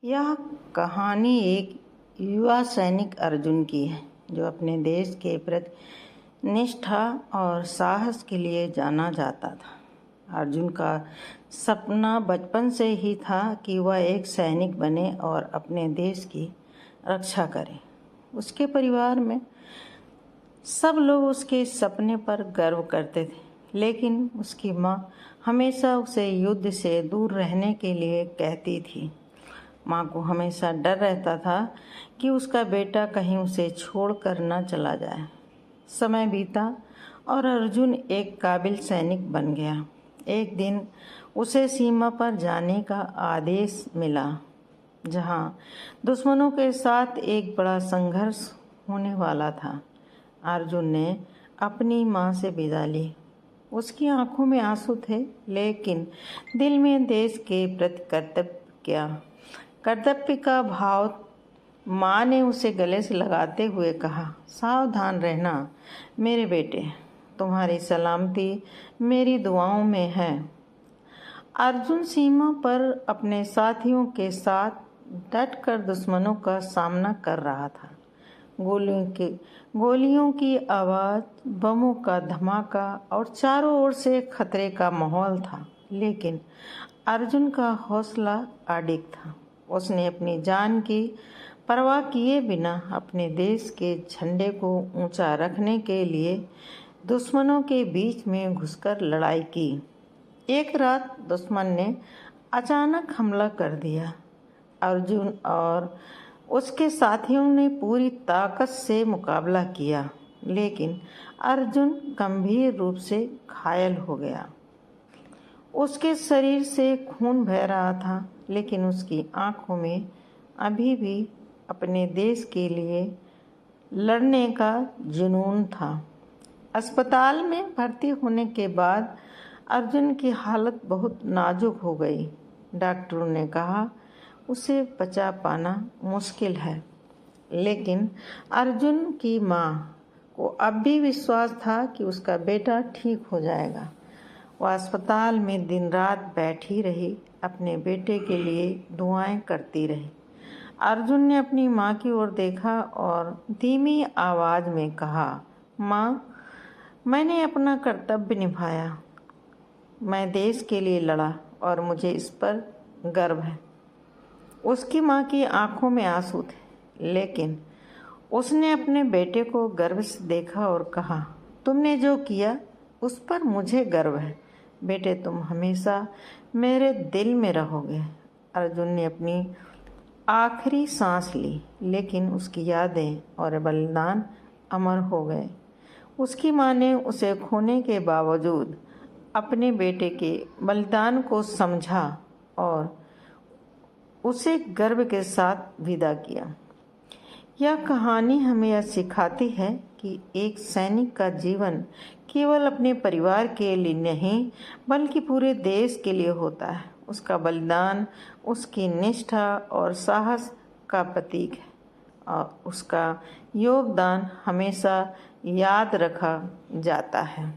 यह कहानी एक युवा सैनिक अर्जुन की है जो अपने देश के प्रति निष्ठा और साहस के लिए जाना जाता था। अर्जुन का सपना बचपन से ही था कि वह एक सैनिक बने और अपने देश की रक्षा करे। उसके परिवार में सब लोग उसके सपने पर गर्व करते थे, लेकिन उसकी माँ हमेशा उसे युद्ध से दूर रहने के लिए कहती थी। माँ को हमेशा डर रहता था कि उसका बेटा कहीं उसे छोड़कर न चला जाए। समय बीता और अर्जुन एक काबिल सैनिक बन गया। एक दिन उसे सीमा पर जाने का आदेश मिला, जहाँ दुश्मनों के साथ एक बड़ा संघर्ष होने वाला था। अर्जुन ने अपनी माँ से विदा ली। उसकी आंखों में आंसू थे, लेकिन दिल में देश के प्रति कर्तव्य का भाव। माँ ने उसे गले से लगाते हुए कहा, सावधान रहना मेरे बेटे, तुम्हारी सलामती मेरी दुआओं में है। अर्जुन सीमा पर अपने साथियों के साथ डटकर दुश्मनों का सामना कर रहा था। गोलियों की आवाज़, बमों का धमाका और चारों ओर से खतरे का माहौल था, लेकिन अर्जुन का हौसला अडिग था। उसने अपनी जान की परवाह किए बिना अपने देश के झंडे को ऊंचा रखने के लिए दुश्मनों के बीच में घुसकर लड़ाई की। एक रात दुश्मन ने अचानक हमला कर दिया। अर्जुन और उसके साथियों ने पूरी ताकत से मुकाबला किया, लेकिन अर्जुन गंभीर रूप से घायल हो गया। उसके शरीर से खून बह रहा था, लेकिन उसकी आंखों में अभी भी अपने देश के लिए लड़ने का जुनून था। अस्पताल में भर्ती होने के बाद अर्जुन की हालत बहुत नाजुक हो गई। डॉक्टरों ने कहा उसे बचा पाना मुश्किल है, लेकिन अर्जुन की माँ को अब भी विश्वास था कि उसका बेटा ठीक हो जाएगा। वह अस्पताल में दिन रात बैठी रही, अपने बेटे के लिए दुआएं करती रही। अर्जुन ने अपनी माँ की ओर देखा और धीमी आवाज़ में कहा, माँ, मैंने अपना कर्तव्य निभाया। मैं देश के लिए लड़ा और मुझे इस पर गर्व है। उसकी माँ की आंखों में आंसू थे, लेकिन उसने अपने बेटे को गर्व से देखा और कहा, तुमने जो किया उस पर मुझे गर्व है बेटे, तुम हमेशा मेरे दिल में रहोगे। अर्जुन ने अपनी आखिरी सांस ली, लेकिन उसकी यादें और बलिदान अमर हो गए। उसकी माँ ने उसे खोने के बावजूद अपने बेटे के बलिदान को समझा और उसे गर्व के साथ विदा किया। यह कहानी हमें यह सिखाती है कि एक सैनिक का जीवन केवल अपने परिवार के लिए नहीं, बल्कि पूरे देश के लिए होता है। उसका बलिदान उसकी निष्ठा और साहस का प्रतीक है, और उसका योगदान हमेशा याद रखा जाता है।